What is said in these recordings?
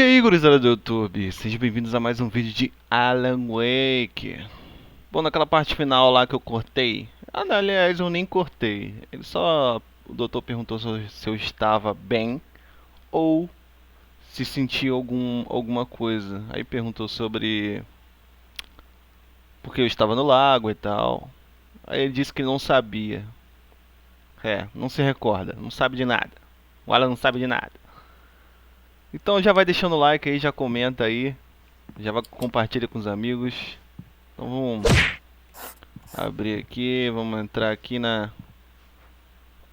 E aí, gurizada do YouTube, sejam bem-vindos a mais um vídeo de Alan Wake. Bom, naquela parte final lá que eu cortei, não, aliás, eu nem cortei. O doutor perguntou se eu estava bem ou se sentia alguma coisa. Aí perguntou sobre porque eu estava no lago e tal. Aí ele disse que não sabia. Não se recorda, não sabe de nada. O Alan não sabe de nada. Então já vai deixando o like aí, já comenta aí. Já vai compartilha com os amigos. Então vamos abrir aqui, vamos entrar aqui na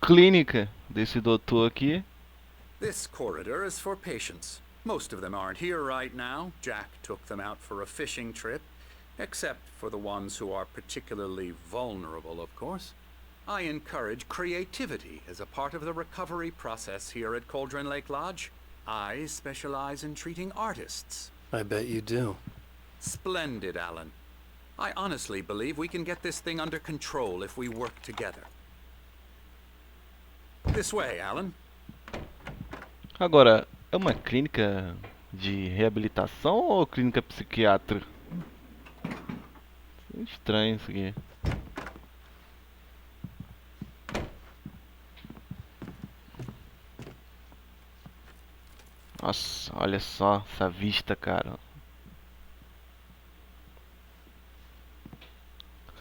clínica desse doutor aqui. This corridor is for patients. Most of them aren't here right now. Jack took them out for a fishing trip, except for the ones who are particularly vulnerable, of course. I encourage creativity as a part of the recovery process here at Cauldron Lake Lodge. I specialize in treating artists. I bet you do. Splendid, Alan. I honestly believe we can get this thing under control if we work together. This way, Alan. Agora, é uma clínica de reabilitação ou clínica psiquiátrica? Estranho isso aqui. Nossa, olha só essa vista, cara.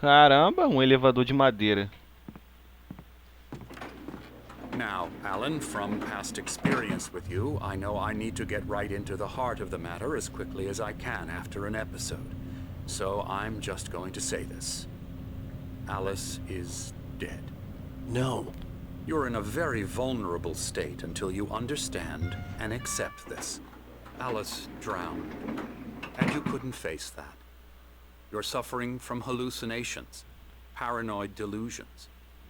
Caramba, um elevador de madeira. Now, Alan, from past experience with you, I know I need to get right into the heart of the matter as quickly as I can after an episode. So I'm just going to say this. Alice is dead. No. You're in a very vulnerable state until you understand and accept this. Alice drowned, and you couldn't face that. You're suffering from hallucinations, paranoid delusions,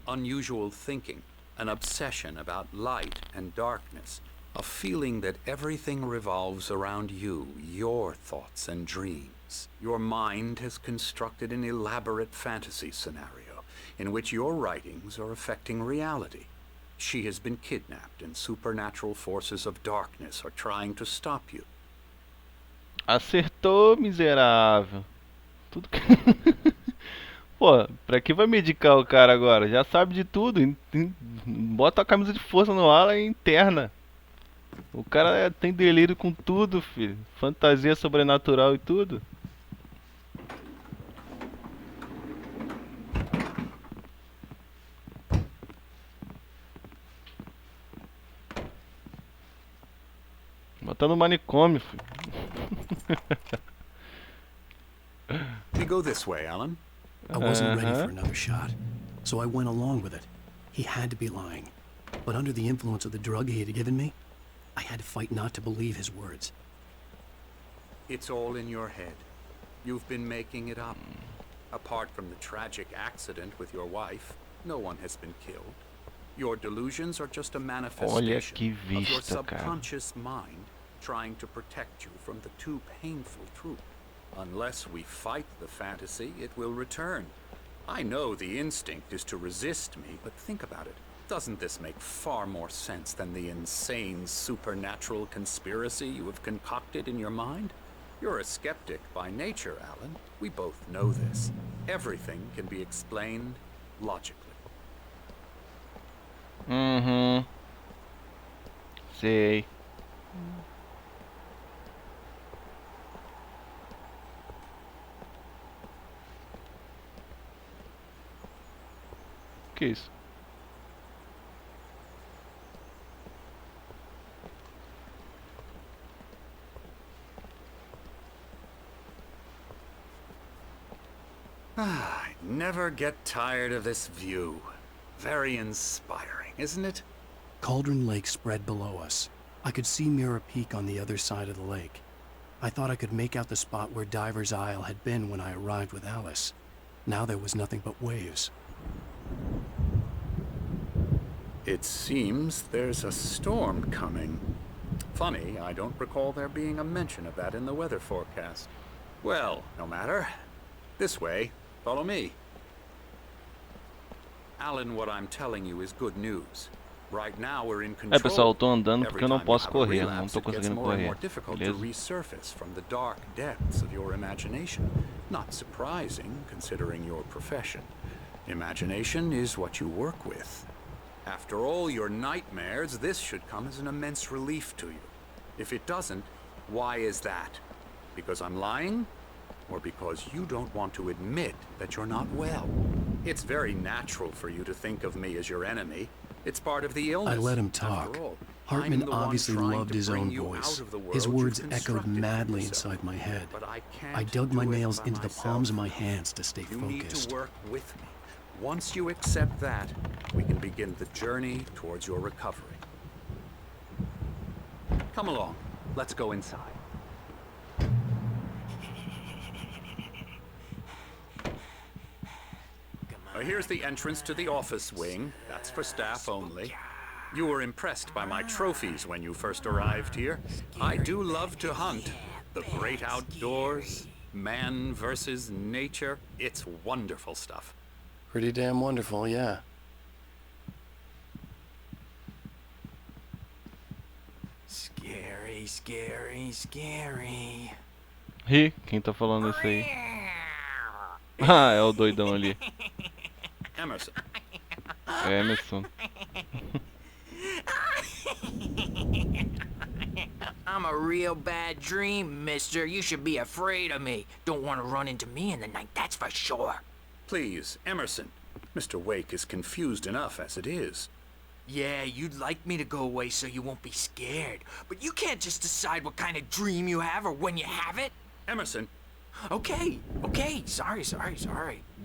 unusual thinking, an obsession about light and darkness, a feeling that everything revolves around you, your thoughts and dreams. Your mind has constructed an elaborate fantasy scenario in which your writings are affecting reality. She has been kidnapped and supernatural forces of darkness are trying to stop you. Acertou, miserável. Tudo que... Pô, pra que vai medicar o cara agora? Já sabe de tudo. Bota a camisa de força no ala e interna. O cara tem delírio com tudo, filho. Fantasia sobrenatural e tudo. Bota no manicômio, filho. We go this way, Alan. I wasn't ready for another shot, so I went along with it. He had to be lying. But under the influence of the drug he had given me, I had to fight not to believe his words. It's all in your head. You've been making it up. Apart from the tragic accident with your wife, no one has been killed. Your delusions are just a manifestation of your subconscious mind trying to protect you from the too painful truth. Unless we fight the fantasy, it will return. I know the instinct is to resist me, but think about it. Doesn't this make far more sense than the insane supernatural conspiracy you have concocted in your mind? You're a skeptic by nature, Alan. We both know this. Everything can be explained logically. Sei. Que isso? I never get tired of this view. Very inspiring, isn't it? Cauldron Lake spread below us. I could see Mirror Peak on the other side of the lake. I thought I could make out the spot where Diver's Isle had been when I arrived with Alice. Now there was nothing but waves. It seems there's a storm coming. Funny, I don't recall there being a mention of that in the weather forecast. Well, no matter. This way. Follow me. Alan, what I'm telling you is good news. Right now we're in É, pessoal, eu control. tô andando porque Every eu não time you posso have a correr. Não relapse, tô it gets conseguindo more and correr. more difficult to Beleza? resurface from the dark depths of your imagination. Not surprising, considering your profession. Imagination is what you work with. After all your nightmares, this should come as an immense relief to you. If it doesn't, why is that? Because I'm lying? Or because you don't want to admit that you're not well? It's very natural for you to think of me as your enemy. It's part of the illness. I let him talk. After all, Hartman I'm the one obviously trying loved to his bring own you voice. out of the His world words you've echoed constructed for madly yourself. inside my head. But I can't I dug my do it nails by into the myself. palms of my hands to stay You need focused. to work with me. Once you accept that, we can begin the journey towards your recovery. Come along. Let's go inside. Here's the entrance to the office wing. That's for staff only. You were impressed by my trophies when you first arrived here. I do love to hunt. The great outdoors, man versus nature. It's wonderful stuff. Pretty damn wonderful, yeah. Scary, scary, scary. Ih, quem tá falando isso aí? Ah, é o doidão ali. Emerson, É Emerson. I'm a real bad dream, mister. You should be afraid of me. Don't want to run into me in the night, that's for sure. please, Emerson. Mr. Wake is confused enough as it is. Yeah, you'd like me to go away so you won't be scared. But you can't just decide what kind of dream you have or when you have it. Emerson, Okay, sorry.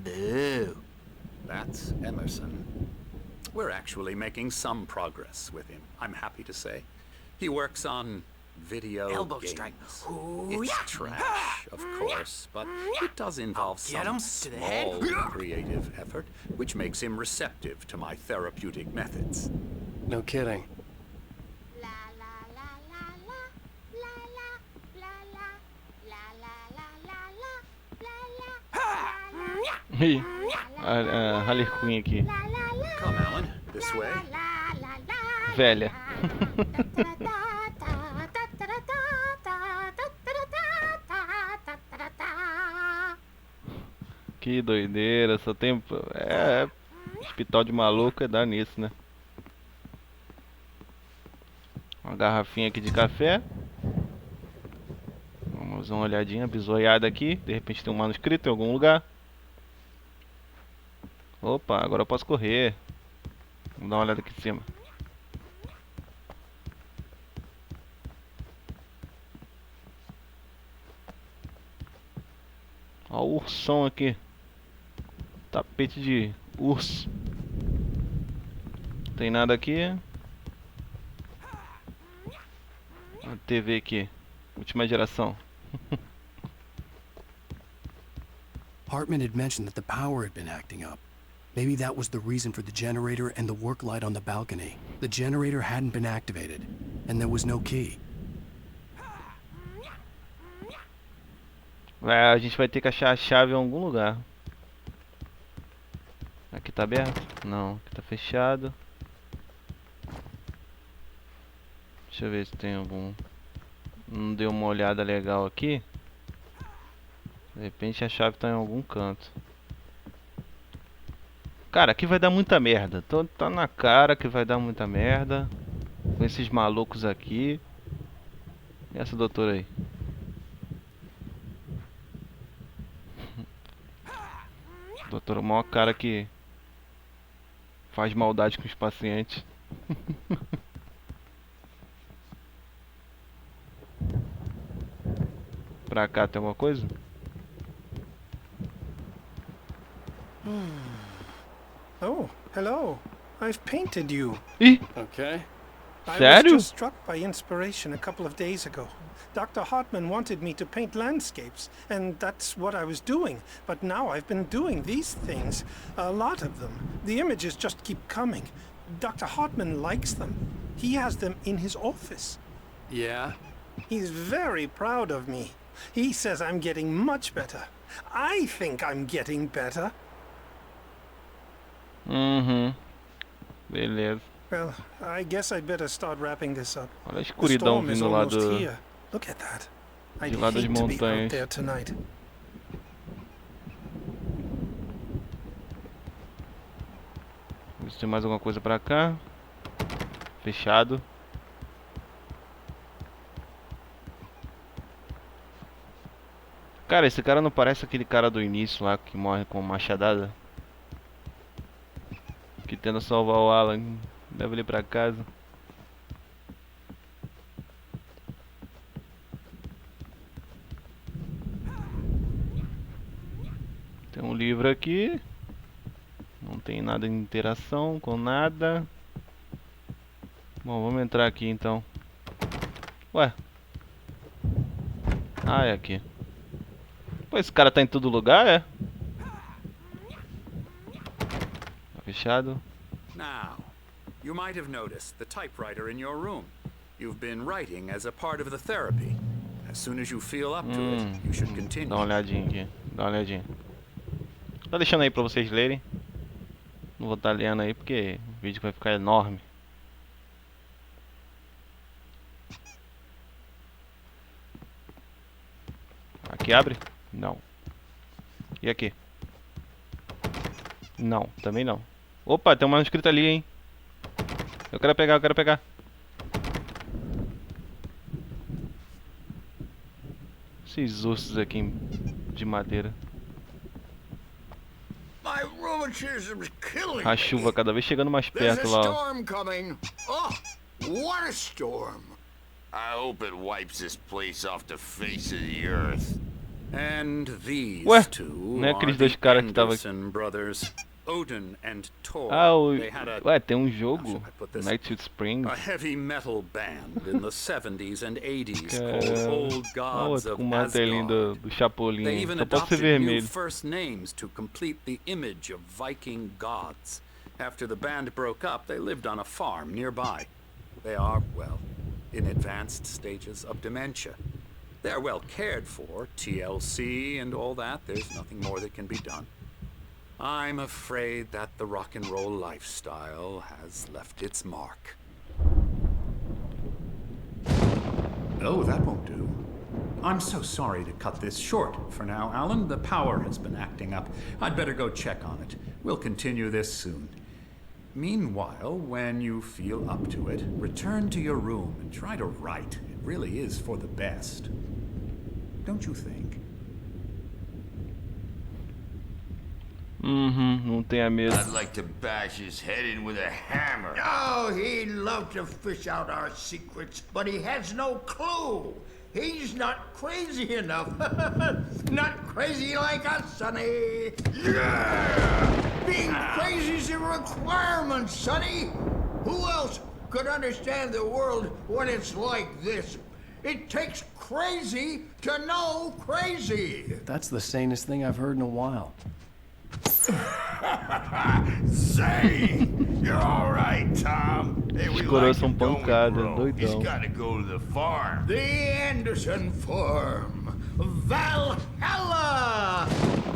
Boo. that's Emerson. We're actually making some progress with him, I'm happy to say. He works on video Elbow games. strike. Ooh, It's yeah. trash, of course, but it does involve Get some him to the head. small creative effort, which makes him receptive to my therapeutic methods. No kidding. La la la la la la la la la la la la la la la Ih, a Harley Quinn aqui. Come, Alan, this way. Velha. Que doideira, só tem. É. Hospital de maluco é dar nisso, né? Uma garrafinha aqui de café. Vamos dar uma olhadinha, bisoiada aqui. De repente tem um manuscrito em algum lugar. Opa, agora eu posso correr. Vamos dar uma olhada aqui em cima. Ó o ursão aqui. Tapete de urso. Tem nada aqui. A TV aqui. Última geração. Hartman had mentioned that the power had been acting up. Maybe that was the reason for the generator and the work light on the balcony. The generator hadn't been activated, and there was no key. A gente vai ter que achar a chave em algum lugar. Aqui tá aberto? Não, aqui tá fechado. Deixa eu ver se tem algum. Não deu uma olhada legal aqui. De repente a chave tá em algum canto. Cara, aqui vai dar muita merda. Tá na cara que vai dar muita merda. Com esses malucos aqui. E essa doutora aí? Doutora, o maior cara que faz maldade com os pacientes. Pra cá tem alguma coisa? Oh, hello. I've painted you. Ih, Okay. I was sério? just struck by inspiration a couple of days ago. Dr. Hartman wanted me to paint landscapes, and that's what I was doing. But now I've been doing these things, a lot of them. The images just keep coming. Dr. Hartman likes them. He has them in his office. Yeah? He's very proud of me. He says I'm getting much better. I think I'm getting better. Uhum. Beleza. Well, I guess I'd better start wrapping this up. Olha a The escuridão storm is vindo lá almost do... here. Look at that. I'd de lá das hate to be out montanhas. there tonight. Ver se tem mais alguma coisa pra cá. Fechado. Cara, esse cara não parece aquele cara do início lá que morre com machadada? Que tenta salvar o Alan. Leva ele pra casa. Tem um livro aqui. Não tem nada de interação com nada. Bom, vamos entrar aqui então. Ué. Ah, é aqui. Pô, esse cara tá em todo lugar, é? Tá fechado. Now, you might have noticed the typewriter in your room. You've been writing as a part of the therapy. As soon as you feel up to it, you should continue. Dá uma olhadinha aqui. Dá uma olhadinha. Tá deixando aí pra vocês lerem. Não vou estar lendo aí porque o vídeo vai ficar enorme. Aqui abre? Não. E aqui? Não, também não. Opa, tem um manuscrito ali, hein? Eu quero pegar, eu quero pegar. Esses ossos aqui de madeira. My rheumatism's killing A chuva cada vez chegando mais There's perto a lá, ó. storm coming. Oh, what a storm. I hope it wipes this place off the face of the earth. And these Ué, two não é are aqueles the dois caras que tava aqui. Anderson brothers, Odin and Thor. Ah, o... They had a Ué, tem um how jogo. should I put this? Night to Spring. A heavy metal band in the 70s and 80s called Caramba. Old Olha Gods outro of com o martelinho do Asgard. Chapolin. They even Só pode ser adopted new vermelho. first names to complete the image of Viking gods. After the band broke up, they lived on a farm nearby. They are, well, in advanced stages of dementia. They're well cared for, TLC and all that. There's nothing more that can be done. I'm afraid that the rock and roll lifestyle has left its mark. Oh, that won't do. I'm so sorry to cut this short for now, Alan. The power has been acting up. I'd better go check on it. We'll continue this soon. Meanwhile, when you feel up to it, return to your room and try to write. It really is for the best. Don't you think? Não tenha medo. I'd like to bash his head in with a hammer. Oh, he'd love to fish out our secrets, but he has no clue. He's not crazy enough. Not crazy like us, Sonny. Yeah! Being crazy's a requirement, Sonny. Who else could understand the world when it's like this? It takes crazy to know crazy. That's the sanest thing I've heard in a while. Say, you're all right, Tom. Hey, we Escorou like são him, don't we, pancada, bro? He's doidão. gotta go to the farm. The Anderson farm. Valhalla!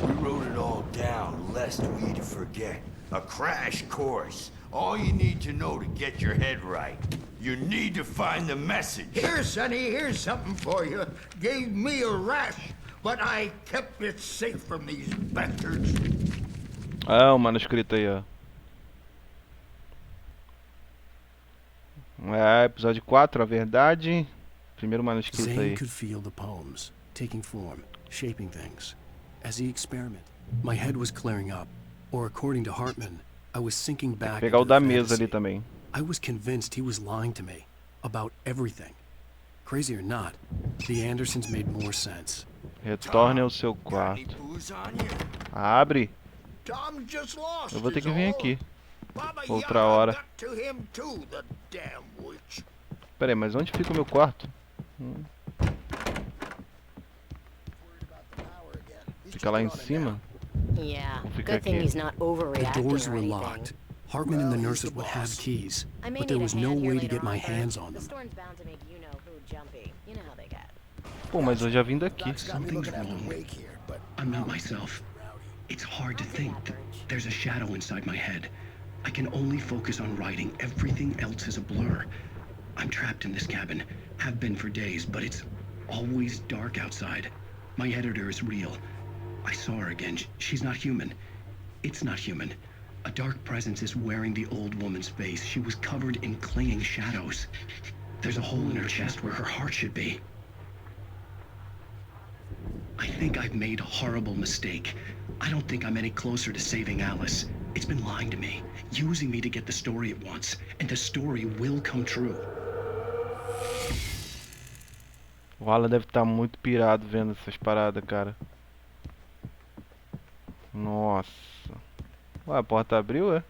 We wrote it all down, lest we'd forget. A crash course. All you need to know to get your head right. You need to find the message. Here, Sonny, here's something for you. Gave me a rash, but I kept it safe from these bastards. Ah, o manuscrito aí, ó. É, episódio 4, a verdade. Primeiro manuscrito Zane aí. could feel the poems, taking form, shaping things. As he experimented, my head was clearing up. Or according to Hartman, I was sinking back Pegar o into the da mesa fantasy. ali também. I was convinced he was lying to me about everything. Crazy or not, the Andersons made more sense. Retorne ao seu quarto. Abre. Tom just lost Eu vou ter his que vir all. aqui. Baba Outra Yaga hora. got to him too, the damn witch. Pera aí, mas onde fica o meu quarto? Fica lá em cima? Yeah, Vou ficar good thing aqui. he's not The overreacting doors or were anything. locked. Hartman and the nurses would have keys, I may but there need a was no hand here way to later get my on, but hands on the them. storm's bound to make you know who jumpy. You know how they get. Pô, mas eu já vim daqui. Something's wrong. I'm not myself. It's hard to think that there's a shadow inside my head. I can only focus on writing. Everything else is a blur. I'm trapped in this cabin. Have been for days, but it's always dark outside. My editor is real. I saw her again. She's not human. It's not human. A dark presence is wearing the old woman's face. She was covered in clinging shadows. There's a hole in her chest where her heart should be. I think I've made a horrible mistake. I don't think I'm any closer to saving Alice. It's been lying to me, using me to get the story it wants, and the story will come true. O Alan deve estar muito pirado vendo essas paradas, cara. Nossa. Ué, a porta abriu, é?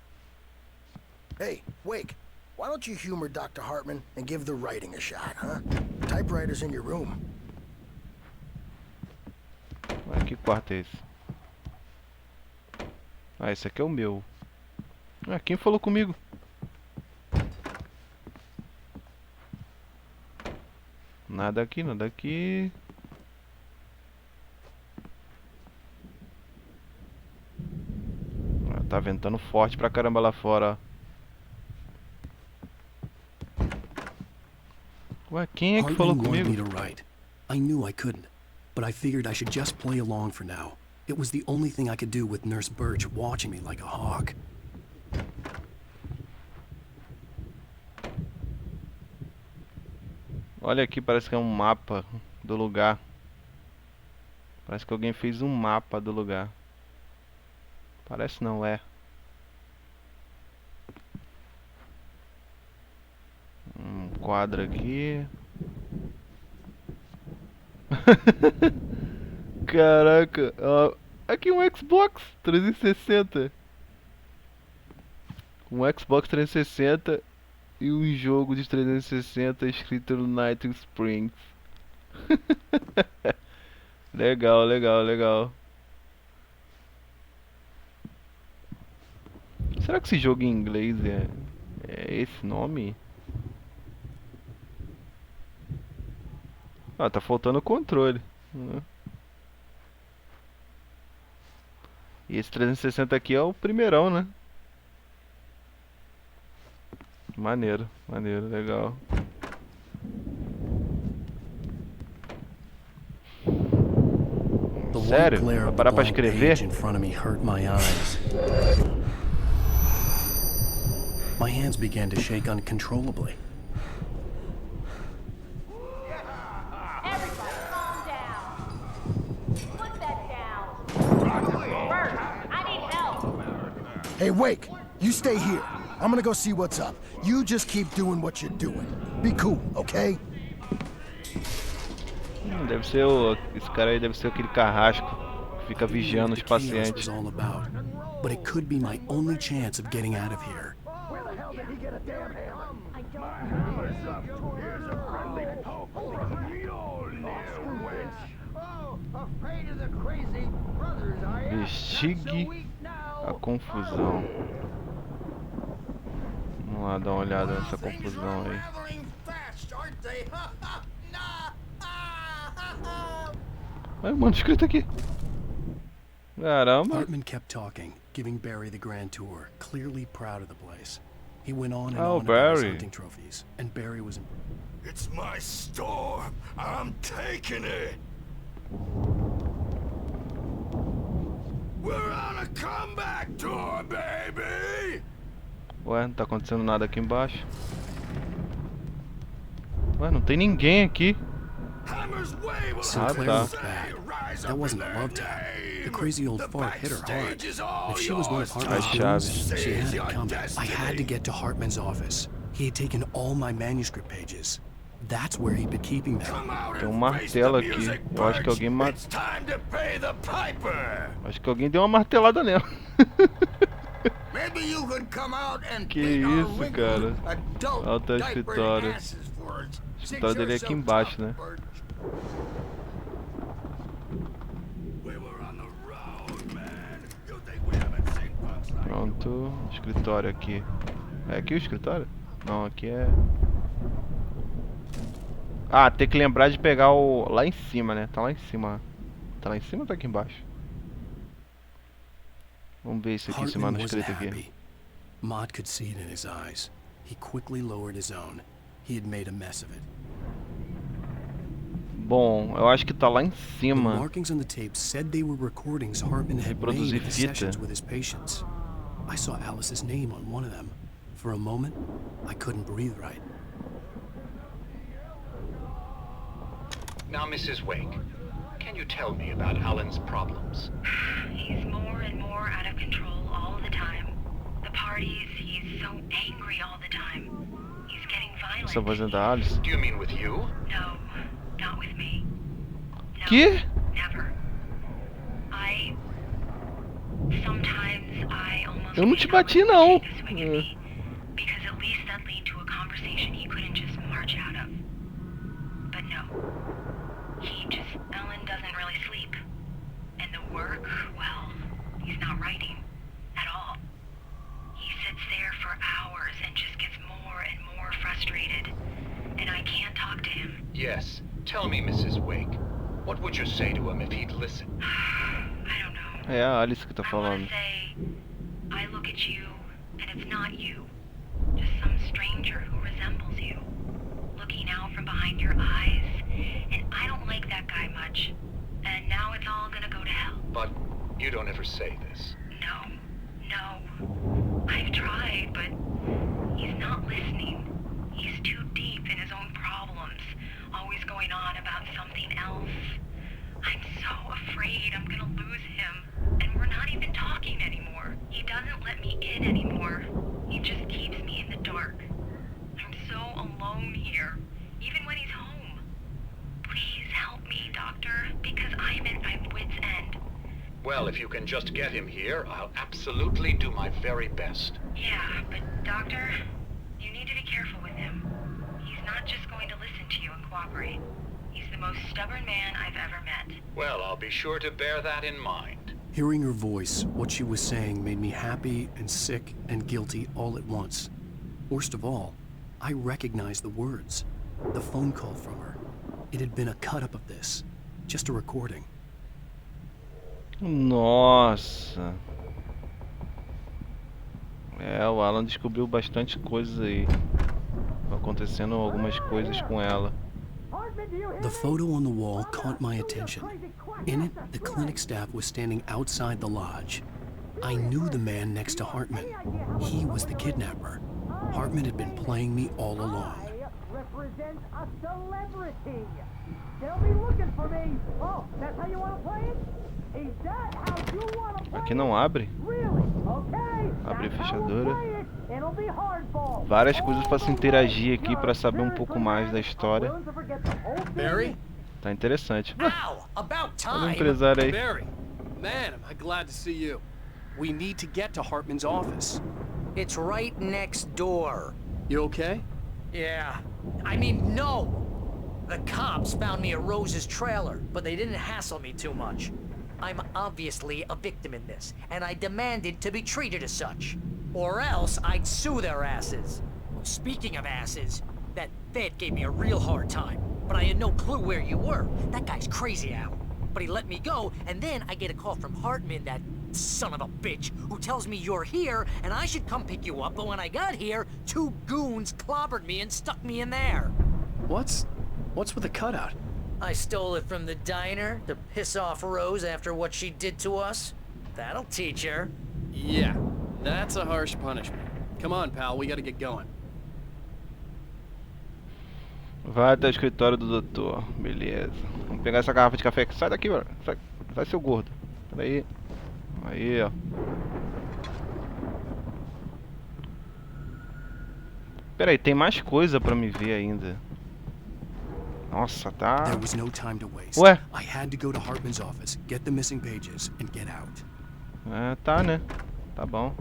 Hey, Wake, why don't you humor Dr. Hartman and give the writing a shot, huh? Typewriter's in your room. Ué, que quarto é esse? Ah, esse aqui é o meu. Ah, quem falou comigo? Nada aqui, nada aqui. Ah, tá ventando forte pra caramba lá fora, ó. Ué, quem é que falou Hartman wanted me comigo? to write. I knew I couldn't, but I figured I should just play along for now. It was the only thing I could do with Nurse Birch watching me like a hawk. Olha aqui, parece que é um mapa do lugar. Parece que alguém fez um mapa do lugar. Parece não, é. Um quadro aqui. Caraca, ó, aqui um Xbox 360. Um Xbox 360 e um jogo de 360 escrito no Night Springs. Legal, legal, legal. Será que esse jogo em inglês é esse nome? Ah, tá faltando o controle, né? E esse 360 aqui é o primeirão, né? Maneiro, maneiro, legal. The white Sério? glare Vai of the parar pra blank escrever? page in front of me hurt my eyes. My hands began to shake uncontrollably. Everybody, calm down. Put that down. Bert, I need help. Hey, Wake, you stay here. I'm gonna go see what's up. You just keep doing what you're doing. Be cool, okay? Deve ser esse cara aí deve ser aquele carrasco que fica vigiando os The chaos pacientes. was all about, but it could be my only chance of getting out of here. Investigue a confusão. Vamos lá dar uma olhada nessa confusão aí. Ai, mano, escrito aqui. Caramba. Hartman kept talking, giving Barry the grand tour, clearly proud of the place. He went on and Oh, on about his Barry. hunting trophies, and Barry was It's my storm. I'm taking it. We're on a comeback tour, baby. Ué, não tá acontecendo nada aqui embaixo. Ué, não tem ninguém aqui. Hammer's wave. Sinclair tá. looked bad. That wasn't a love tap. The crazy old fart hit her hard. If she was one of Hartman's Chaves. goons, she had it coming. I had to get to Hartman's office. He had taken all my manuscript pages. That's where he'd been keeping them. Tem um martelo aqui. Eu acho que alguém It's time to pay the piper. Acho que alguém deu uma martelada nela. Maybe you could come out and Que beat our isso, wrinkled cara. adult Olha o teu diapered escritório. asses for us. O escritório dele é aqui embaixo, né? Pronto, escritório aqui. É aqui o escritório? Não, aqui é... Ah, tem que lembrar de pegar o... lá em cima, né? Tá lá em cima. Tá lá em cima ou tá aqui embaixo? Vamos ver isso aqui, esse Hartman manuscrito wasn't aqui. happy. Maud could see it in his eyes. He quickly lowered his own. He had made a mess of it. Bom, eu acho que tá lá em The cima. markings on the tape said they were recordings Hartman had made Reproduzir of the fita. sessions with his patients. I saw Alice's name on one of them. For a moment, I couldn't breathe right. Now, Mrs. Wake, can you tell me about Alan's problems? He's more and more out of control all the time. The parties, he's so angry all the time. He's getting violent. Essa voz é da Alice. Do you mean with you? No, not with me. No, Que? never. Sometimes I almost Eu não te wish I bati, was não. to swing at me, because at least that lead to a conversation he couldn't just march out of. But no. Alan doesn't really sleep. And the work, well, he's not writing at all. He sits there for hours and just gets more and more frustrated. And I can't talk to him. Yes. Tell me, Mrs. Wake, what would you say to him if he'd listen? I don't know. É a Alice que tá I falando. want to say, I look at you, and it's not you. Just some stranger who resembles you. Looking out from behind your eyes. And I don't like that guy much. And now it's all gonna go to hell. But you don't ever say this. No. I've tried, but he's not listening. He's too deep in his own problems. Always going on about something else. I'm so afraid I'm gonna lose him. And we're not even talking anymore. He doesn't let me in anymore. He just keeps me in the dark. I'm so alone here, even when he's home. Please help me, Doctor, because I'm at my wit's end. Well, if you can just get him here, I'll absolutely do my very best. Yeah, but Doctor, you need to be careful with him. He's not just going to listen to you and cooperate. He's the most stubborn man I've ever met. Well, I'll be sure to bear that in mind. Hearing her voice, what she was saying made me happy and sick and guilty all at once. Worst of all, I recognized the words. The phone call from her. It had been a cut-up of this. Just a recording. Nossa. É, o Alan descobriu bastante coisa aí. Acontecendo algumas coisas com ela. The photo on the wall caught my attention. In it, the clinic staff was standing outside the lodge. I knew the man next to Hartman. He was the kidnapper. Hartman had been playing me all along. Represent a celebrity. They'll be looking for me. Oh, that's how you want to play it? Is that how you want to play Aqui não abre. Really? Okay. Abre a That's how we'll fechadura. play it. It'll be hardball. Várias coisas para se interagir aqui para saber um pouco mais da história. Barry? Tá interessante. Ow! About Olha o time! empresário aí. Barry! Man, am I glad to see you. We need to get to Hartman's office. It's right next door. You okay? Yeah. I mean, no! The cops found me at Rose's trailer, but they didn't hassle me too much. I'm obviously a victim in this, and I demanded to be treated as such. Or else I'd sue their asses. Speaking of asses, that vet gave me a real hard time, but I had no clue where you were. That guy's crazy, Al. But he let me go, and then I get a call from Hartman, that son of a bitch, who tells me you're here, and I should come pick you up, but when I got here, 2 goons clobbered me and stuck me in there. What's with the cutout? I stole it from the diner to piss off Rose after what she did to us. That'll teach her. Yeah, that's a harsh punishment. Come on, pal, we gotta get going. Vai até o escritório do doutor. Beleza. Vamos pegar essa garrafa de café aqui. Sai daqui, mano. Sai, seu gordo. Peraí. Aí, ó. Peraí, tem mais coisa pra me ver ainda. Nossa, tá. There was no time to waste. Ué? I had to go to Hartman's office, get the missing pages, and get out. É, tá, né? Tá bom.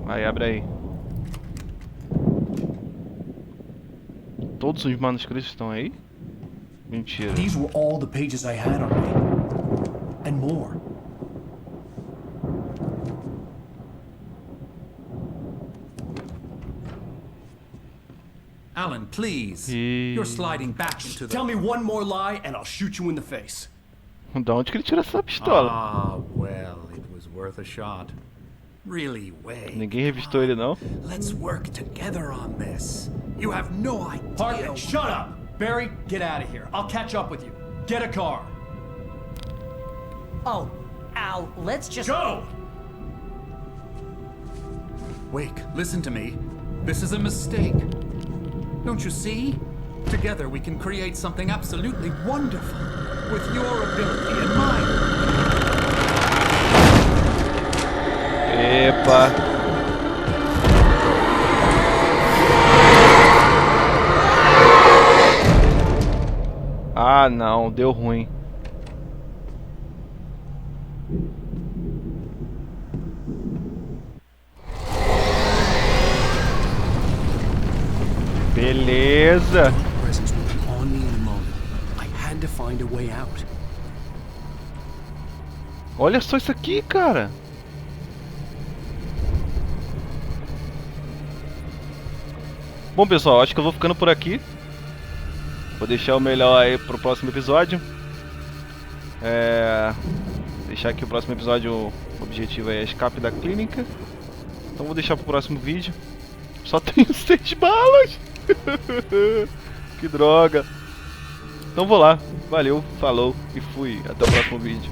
Vai, abre aí. Todos os manuscritos estão aí? Mentira. These were all the pages I had on me. And more. Alan, please. E... You're sliding back into the... Tell me one more lie and I'll shoot you in the face. Da onde que ele tira essa pistola? Ah, well, it was worth a shot. Really, Wake. Ninguém revistou ele, não? Let's work together on this. You have no idea. Hartman, shut up! Barry, get out of here. I'll catch up with you. Get a car. Oh, Al, let's just... Go! Wake, listen to me. This is a mistake. Don't you see? Together we can create something absolutely wonderful. With your ability and mine. Epa. Ah, não, deu ruim. Beleza. Presence will be on me in a moment. I had to find a way out. Olha só isso aqui, cara. Bom, pessoal, acho que eu vou ficando por aqui. Vou deixar o melhor aí pro próximo episódio. Deixar que o próximo episódio, o objetivo é escape da clínica. Então vou deixar pro próximo vídeo. Só tenho 6 balas. Que droga. Então vou lá. Valeu, falou e fui. Até o próximo vídeo.